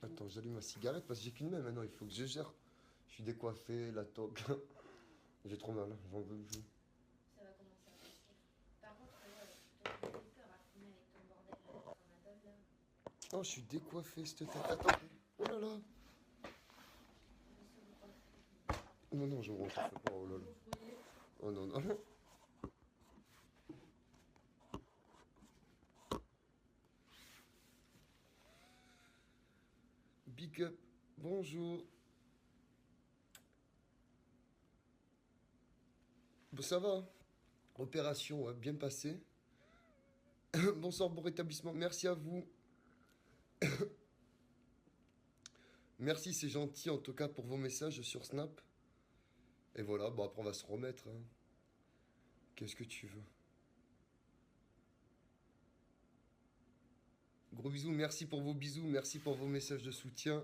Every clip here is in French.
Attends, j'allume ma cigarette parce que j'ai qu'une main maintenant, il faut que je gère. Je suis décoiffé, la toque. J'ai trop mal, j'en veux plus. Ça va commencer à partir. Par contre, tu te fais peur à fumer avec ton bordel de tramadol là. Oh, je suis décoiffé, cette tête. Attends. Oh là là. Non, non, je me retrouve pas. Oh là là. Oh non, non. Big up. Bonjour. Bon, ça va. Opération bien passée. Bonsoir, bon rétablissement. Merci à vous. Merci, c'est gentil en tout cas pour vos messages sur Snap. Et voilà, bon après on va se remettre. Hein. Qu'est-ce que tu veux? Gros bisous, merci pour vos bisous, merci pour vos messages de soutien.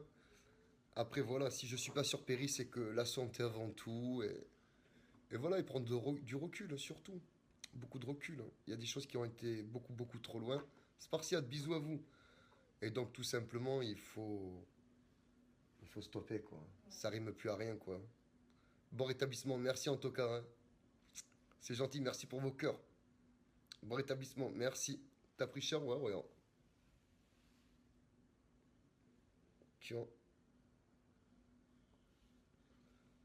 Après voilà, si je suis pas sur Péri, c'est que la santé avant tout. Et voilà, et prendre du recul surtout. Beaucoup de recul. Hein. Il y a des choses qui ont été beaucoup trop loin. Spartiate, bisous à vous. Et donc tout simplement, il faut stopper quoi. Ça rime plus à rien quoi. Bon rétablissement, merci en tout cas. Hein. C'est gentil, merci pour vos cœurs. Bon rétablissement, merci. T'as pris cher, ouais, ouais. Tiens.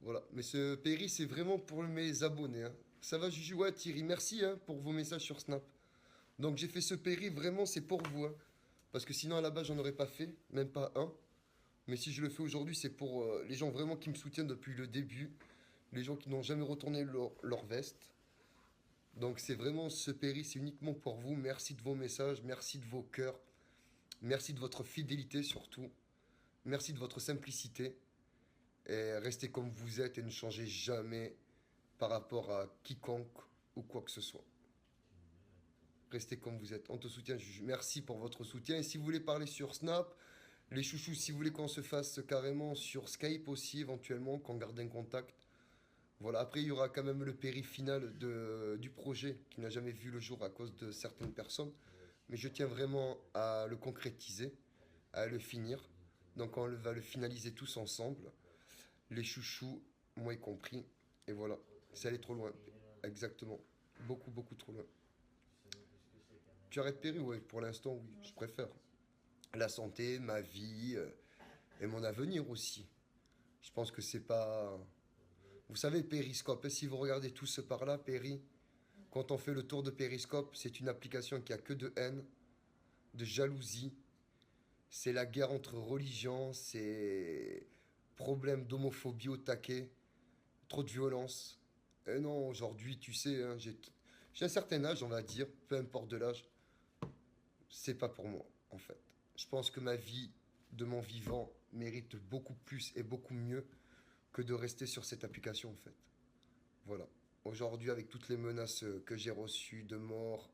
Voilà, mais ce Péri, c'est vraiment pour mes abonnés. Hein. Ça va, Juju? Ouais, Thierry, merci hein, pour vos messages sur Snap. Donc j'ai fait ce Péri, vraiment, c'est pour vous. Hein. Parce que sinon, à la base, j'en aurais pas fait, même pas un. Mais si je le fais aujourd'hui, c'est pour les gens vraiment qui me soutiennent depuis le début. Les gens qui n'ont jamais retourné leur veste. Donc c'est vraiment ce Péri, c'est uniquement pour vous. Merci de vos messages, merci de vos cœurs. Merci de votre fidélité surtout. Merci de votre simplicité. Et restez comme vous êtes et ne changez jamais par rapport à quiconque ou quoi que ce soit. Restez comme vous êtes. On te soutient, Juju. Merci pour votre soutien. Et si vous voulez parler sur Snap, les chouchous, si vous voulez qu'on se fasse carrément sur Skype aussi, éventuellement, qu'on garde un contact. Voilà, après, il y aura quand même le périph' final du projet qui n'a jamais vu le jour à cause de certaines personnes. Mais je tiens vraiment à le concrétiser, à le finir. Donc on va le finaliser tous ensemble. Les chouchous, moi y compris. Et voilà, c'est aller trop loin. Exactement. Beaucoup trop loin. Tu arrêtes Péri? Ouais, pour l'instant, oui, je préfère. La santé, ma vie et mon avenir aussi. Je pense que c'est pas... Vous savez, Périscope, si vous regardez tout ce par là, Péri, quand on fait le tour de Périscope, c'est une application qui a que de haine, de jalousie. C'est la guerre entre religions, c'est problème d'homophobie au taquet, trop de violence. Et non, aujourd'hui, tu sais, hein, j'ai un certain âge, on va dire, peu importe de l'âge. C'est pas pour moi, en fait. Je pense que ma vie, de mon vivant, mérite beaucoup plus et beaucoup mieux que de rester sur cette application, en fait. Voilà. Aujourd'hui, avec toutes les menaces que j'ai reçues de mort,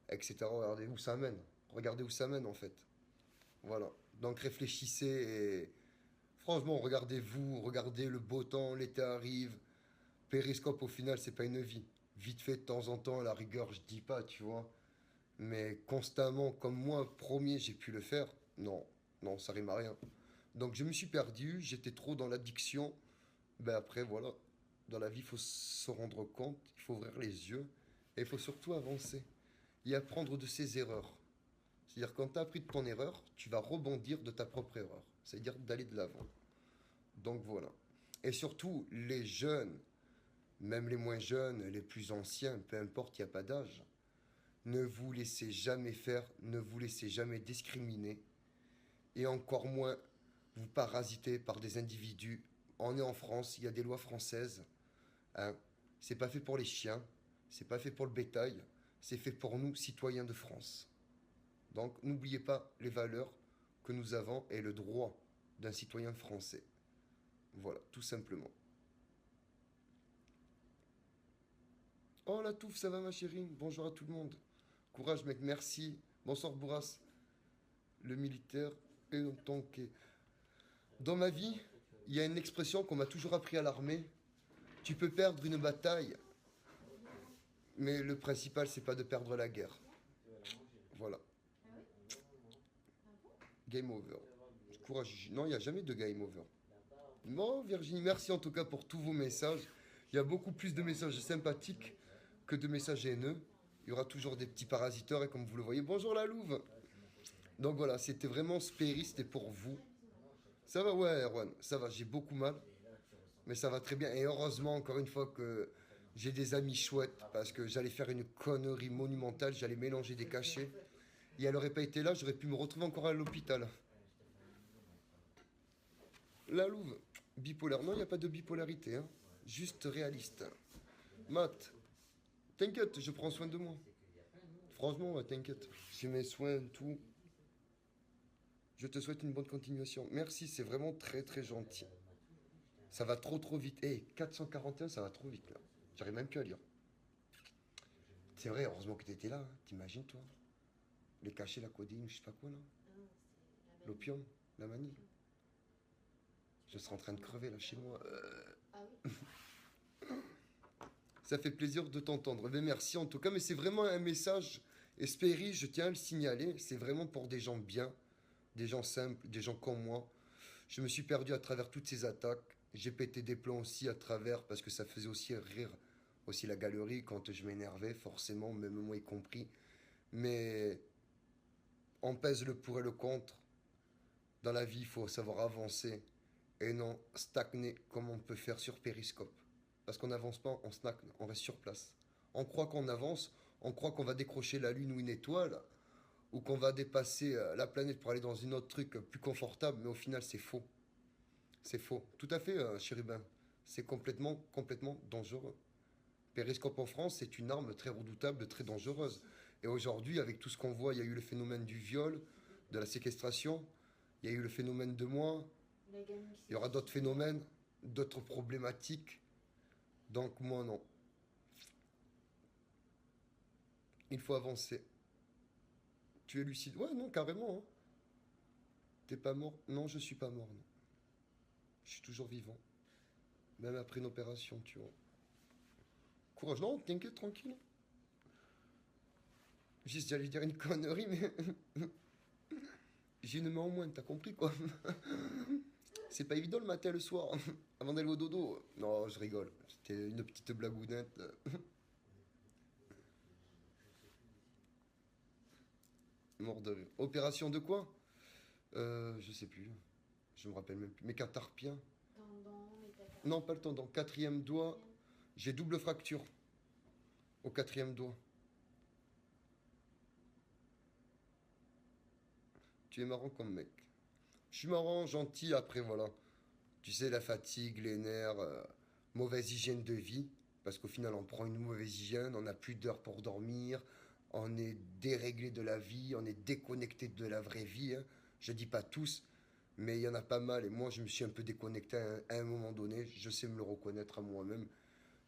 etc., regardez où ça mène. Regardez où ça mène, en fait. Voilà. Donc réfléchissez et franchement, regardez-vous, regardez le beau temps, l'été arrive. Périscope, au final, c'est pas une vie. Vite fait, de temps en temps, à la rigueur, je dis pas, tu vois. Mais constamment, comme moi, premier, j'ai pu le faire. Non, non, ça rime à rien. Donc je me suis perdu, j'étais trop dans l'addiction. Ben après, voilà. Dans la vie, il faut se rendre compte, il faut ouvrir les yeux. Et il faut surtout avancer. Et apprendre de ses erreurs. C'est-à-dire, quand tu as appris de ton erreur, tu vas rebondir de ta propre erreur. C'est-à-dire d'aller de l'avant. Donc voilà. Et surtout, les jeunes, même les moins jeunes, les plus anciens, peu importe, il n'y a pas d'âge, ne vous laissez jamais faire, ne vous laissez jamais discriminer, et encore moins vous parasiter par des individus. On est en France, il y a des lois françaises. Hein. C'est pas fait pour les chiens, c'est pas fait pour le bétail, c'est fait pour nous, citoyens de France. Donc n'oubliez pas les valeurs que nous avons et le droit d'un citoyen français. Voilà, tout simplement. Oh la touffe, ça va ma chérie? Bonjour à tout le monde. Courage mec, merci. Bonsoir Bourras. Le militaire est un tanké. Dans ma vie, il y a une expression qu'on m'a toujours appris à l'armée. Tu peux perdre une bataille, mais le principal c'est pas de perdre la guerre. Voilà. Ah oui? Ah bon? Game over. Courage. Non, il n'y a jamais de game over. Non, Virginie, merci en tout cas pour tous vos messages. Il y a beaucoup plus de messages sympathiques que de messages haineux. Il y aura toujours des petits parasiteurs, et comme vous le voyez, bonjour la louve. Donc voilà, c'était vraiment Spéry, c'était pour vous. Ça va, ouais, Erwan, ça va, j'ai beaucoup mal, mais ça va très bien. Et heureusement, encore une fois, que j'ai des amis chouettes, parce que j'allais faire une connerie monumentale, j'allais mélanger des cachets. Et elle aurait pas été là, j'aurais pu me retrouver encore à l'hôpital. La louve, bipolaire. Non, il n'y a pas de bipolarité, hein. Juste réaliste. Matt, t'inquiète, je prends soin de moi. Franchement, ouais, t'inquiète. J'ai mes soins, tout. Je te souhaite une bonne continuation. Merci, c'est vraiment très très gentil. Ça va trop trop vite. Eh, 441, ça va trop vite là. J'arrive même plus à lire. C'est vrai, heureusement que t'étais là, hein. T'imagines toi? Les cachets, la codéine, je sais pas quoi là. L'opium, la manie. Je serais en train de crever là chez moi. Ah oui? Ça fait plaisir de t'entendre. Mais merci en tout cas. Mais c'est vraiment un message. Espéry, je tiens à le signaler. C'est vraiment pour des gens bien, des gens simples, des gens comme moi. Je me suis perdu à travers toutes ces attaques. J'ai pété des plombs aussi à travers parce que ça faisait aussi rire aussi la galerie quand je m'énervais, forcément, même moi y compris. Mais on pèse le pour et le contre. Dans la vie, il faut savoir avancer et non stagner comme on peut faire sur Périscope. Parce qu'on n'avance pas, on stagne, on reste sur place. On croit qu'on avance, on croit qu'on va décrocher la Lune ou une étoile, ou qu'on va dépasser la planète pour aller dans une autre truc plus confortable, mais au final c'est faux. C'est faux. Tout à fait, chérubin. C'est complètement, complètement dangereux. Périscope en France, c'est une arme très redoutable, très dangereuse. Et aujourd'hui, avec tout ce qu'on voit, il y a eu le phénomène du viol, de la séquestration, il y a eu le phénomène de moi, il y aura d'autres phénomènes, d'autres problématiques. Donc moi, non. Il faut avancer. Tu es lucide? Ouais, non, carrément, hein. T'es pas mort? Non, je suis pas mort, non. Je suis toujours vivant. Même après une opération, tu vois. Courage, non, t'inquiète, tranquille. Juste, j'allais dire une connerie, mais j'ai une main en moins, t'as compris quoi? C'est pas évident le matin et le soir, avant d'aller au dodo. Non, je rigole. C'était une petite blagounette. Mort de rire. Opération de quoi? Je sais plus. Je me rappelle même plus. Mécatarpien? Tendon, métacarpien. Non, pas le tendon. Quatrième doigt. J'ai double fracture. Au quatrième doigt. Tu es marrant comme mec. Je suis marrant, gentil, après voilà. Tu sais, la fatigue, les nerfs, mauvaise hygiène de vie. Parce qu'au final, on prend une mauvaise hygiène, on n'a plus d'heures pour dormir, on est déréglé de la vie, on est déconnecté de la vraie vie, hein. Je dis pas tous, mais il y en a pas mal. Et moi, je me suis un peu déconnecté à un moment donné. Je sais me le reconnaître à moi-même.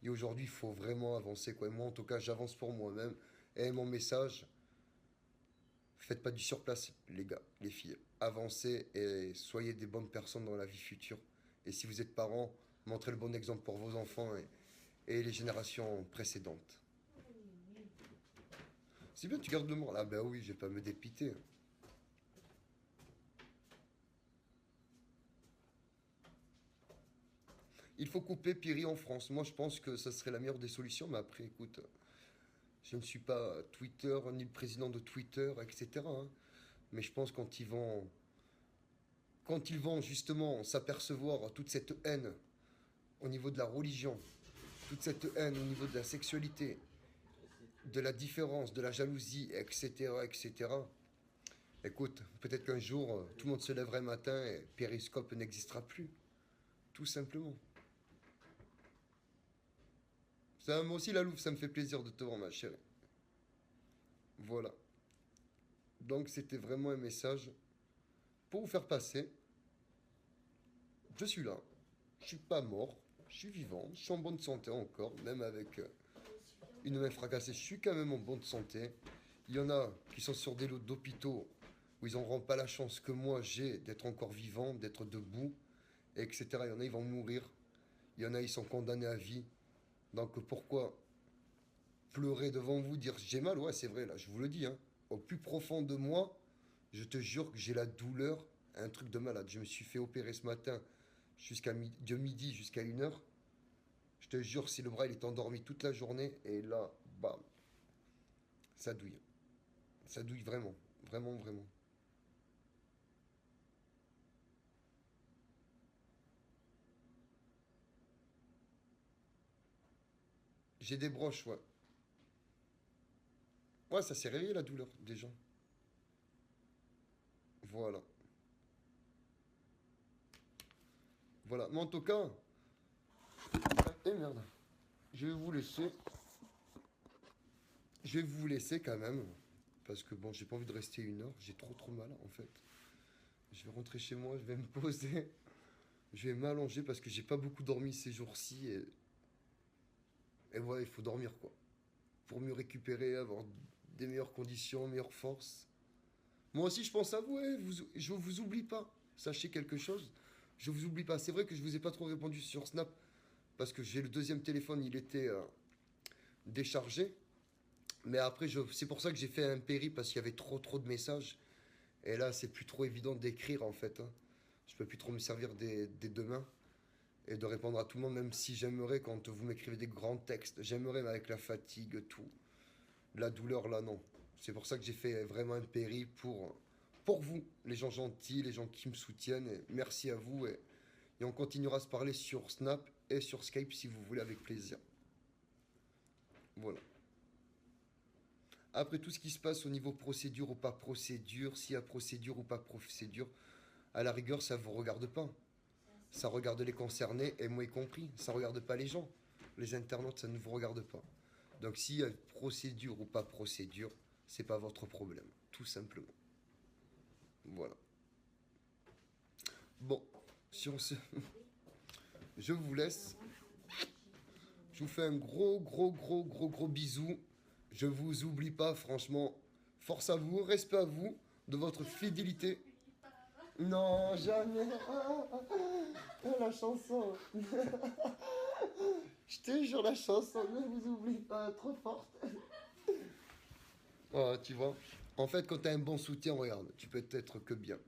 Et aujourd'hui, il faut vraiment avancer, quoi. Et moi, en tout cas, j'avance pour moi-même. Et mon message, faites pas du surplace, les gars, les filles. Avancez et soyez des bonnes personnes dans la vie future. Et si vous êtes parents, montrez le bon exemple pour vos enfants et les générations précédentes. C'est bien, tu gardes le mot. Ah ben oui, je vais pas me dépiter. Il faut couper Piri en France. Moi, je pense que ça serait la meilleure des solutions. Mais après, écoute, je ne suis pas Twitter, ni le président de Twitter, etc., hein. Mais je pense quand ils vont justement s'apercevoir toute cette haine au niveau de la religion, toute cette haine au niveau de la sexualité, de la différence, de la jalousie, etc., etc. Écoute, peut-être qu'un jour, tout le monde se lèvera un matin et Périscope n'existera plus. Tout simplement. Ça, moi aussi, la louve, ça me fait plaisir de te voir, ma chérie. Voilà. Donc, c'était vraiment un message pour vous faire passer. Je suis là. Je suis pas mort. Je suis vivant. Je suis en bonne santé encore, même avec une main fracassée. Je suis quand même en bonne santé. Il y en a qui sont sur des lots d'hôpitaux où ils n'auront pas la chance que moi j'ai d'être encore vivant, d'être debout, etc. Il y en a, ils vont mourir. Il y en a, ils sont condamnés à vie. Donc pourquoi pleurer devant vous, dire j'ai mal? Ouais, c'est vrai, là, je vous le dis, hein. Au plus profond de moi, je te jure que j'ai la douleur, un truc de malade. Je me suis fait opérer ce matin de midi jusqu'à 1 heure. Je te jure, si le bras il est endormi toute la journée, et là, bam, ça douille. Ça douille vraiment. Vraiment, vraiment. J'ai des broches, ouais. Ouais, ça s'est réveillé la douleur, déjà. Voilà. Voilà. Mais en tout cas, eh merde. Je vais vous laisser. Je vais vous laisser quand même. Parce que bon, j'ai pas envie de rester 1 heure. J'ai trop mal en fait. Je vais rentrer chez moi, je vais me poser. Je vais m'allonger parce que j'ai pas beaucoup dormi ces jours-ci. Et voilà, il faut dormir quoi. Pour mieux récupérer, avoir des meilleures conditions, meilleures forces. Moi aussi, je pense à vous, ouais, je vous oublie pas. Sachez quelque chose, je vous oublie pas. C'est vrai que je vous ai pas trop répondu sur Snap parce que j'ai le deuxième téléphone, il était déchargé. Mais après, c'est pour ça que j'ai fait un péri parce qu'il y avait trop de messages. Et là, c'est plus trop évident d'écrire en fait, hein. Je peux plus trop me servir des deux mains et de répondre à tout le monde, même si j'aimerais quand vous m'écrivez des grands textes. J'aimerais, mais avec la fatigue, tout. La douleur, là, non. C'est pour ça que j'ai fait vraiment un péri pour vous, les gens gentils, les gens qui me soutiennent. Et merci à vous. Et on continuera à se parler sur Snap et sur Skype si vous voulez, avec plaisir. Voilà. Après tout ce qui se passe au niveau procédure ou pas procédure, s'il y a procédure ou pas procédure, à la rigueur, ça ne vous regarde pas. Ça regarde les concernés, et moi y compris. Ça ne regarde pas les gens. Les internautes, ça ne vous regarde pas. Donc s'il y a procédure ou pas procédure, c'est pas votre problème. Tout simplement. Voilà. Bon, sur ce, je vous laisse. Je vous fais un gros bisou. Je vous oublie pas, franchement. Force à vous, respect à vous, de votre fidélité. Non, jamais. La chanson. Je te jure, la chanson, ne vous oublie pas, trop forte. Ah, tu vois. En fait, quand t'as un bon soutien, regarde, tu peux être que bien.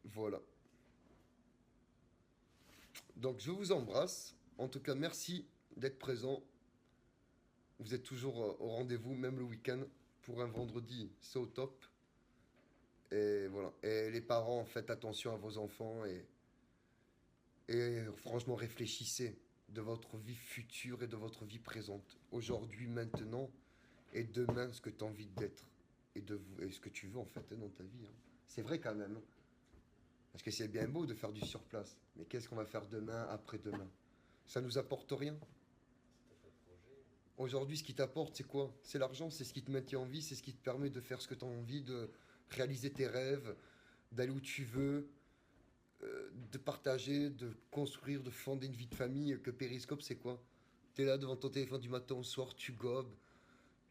Voilà. Donc, je vous embrasse. En tout cas, merci d'être présent. Vous êtes toujours au rendez-vous, même le week-end. Pour un vendredi, c'est au top. Et voilà. Et les parents, faites attention à vos enfants et franchement, réfléchissez de votre vie future et de votre vie présente. Aujourd'hui, maintenant et demain, ce que tu as envie d'être et ce que tu veux en fait, hein, dans ta vie, hein. C'est vrai quand même, hein. Parce que c'est bien beau de faire du surplace. Mais qu'est-ce qu'on va faire demain, après-demain? Ça nous apporte rien. Aujourd'hui, ce qui t'apporte, c'est quoi? C'est l'argent, c'est ce qui te maintient en vie, c'est ce qui te permet de faire ce que tu as envie, de réaliser tes rêves, d'aller où tu veux, de partager, de construire, de fonder une vie de famille. Que Périscope, c'est quoi? T'es là devant ton téléphone du matin au soir, tu gobes,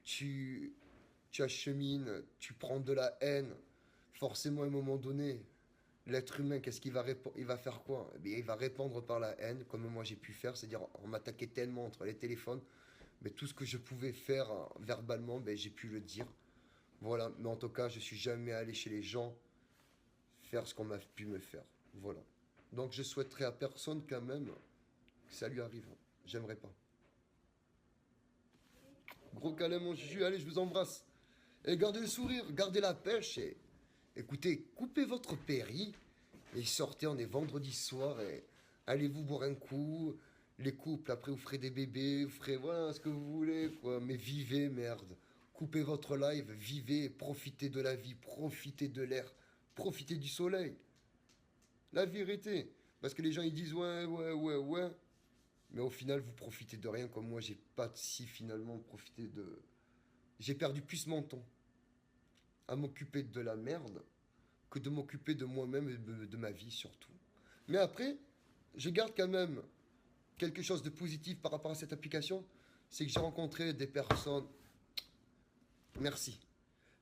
tu, tu achemines, tu prends de la haine. Forcément, à un moment donné, l'être humain, qu'est-ce qu'il va il va faire quoi? Eh bien, il va répondre par la haine, comme moi j'ai pu faire, c'est-à-dire on m'attaquait tellement entre les téléphones, mais tout ce que je pouvais faire verbalement, ben, j'ai pu le dire. Voilà, mais en tout cas, je suis jamais allé chez les gens faire ce qu'on m'a pu me faire. Voilà. Donc je souhaiterais à personne quand même que ça lui arrive. J'aimerais pas. Gros câlin mon Juju, allez, je vous embrasse. Et gardez le sourire, gardez la pêche et écoutez, coupez votre péri et sortez, on est vendredi soir et allez-vous boire un coup. Les couples, après vous ferez des bébés, vous ferez voilà ce que vous voulez, quoi. Mais vivez, merde. Coupez votre live, vivez, profitez de la vie, profitez de l'air, profitez du soleil. La vérité. Parce que les gens ils disent ouais. Mais au final, vous profitez de rien comme moi, j'ai pas si finalement profité de. J'ai perdu plus mon temps à m'occuper de la merde que de m'occuper de moi-même et de ma vie surtout. Mais après, je garde quand même quelque chose de positif par rapport à cette application, c'est que j'ai rencontré des personnes. Merci.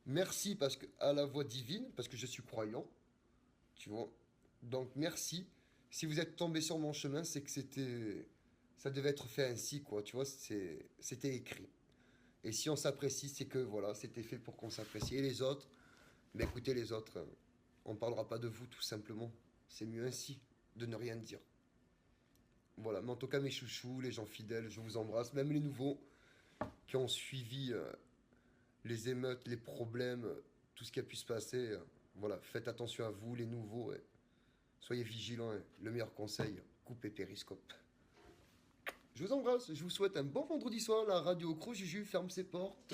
Merci parce que à la voix divine, parce que je suis croyant, tu vois. Donc merci. Si vous êtes tombé sur mon chemin, c'est que ça devait être fait ainsi, quoi. Tu vois, c'était écrit. Et si on s'apprécie, c'est que voilà, c'était fait pour qu'on s'apprécie. Et les autres, mais écoutez les autres, on ne parlera pas de vous tout simplement. C'est mieux ainsi, de ne rien dire. Voilà, mais en tout cas mes chouchous, les gens fidèles, je vous embrasse, même les nouveaux qui ont suivi les émeutes, les problèmes, tout ce qui a pu se passer. Voilà, faites attention à vous, les nouveaux. Soyez vigilants. Le meilleur conseil, coupez Périscope. Je vous embrasse, je vous souhaite un bon vendredi soir. La radio Cro Juju ferme ses portes.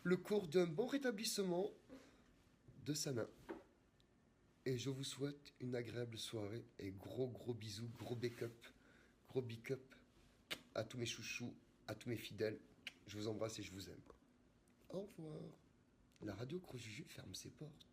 Le cours d'un bon rétablissement de sa main. Et je vous souhaite une agréable soirée et gros bisous, gros big up à tous mes chouchous, à tous mes fidèles. Je vous embrasse et je vous aime. Au revoir. La radio Cro Juju ferme ses portes.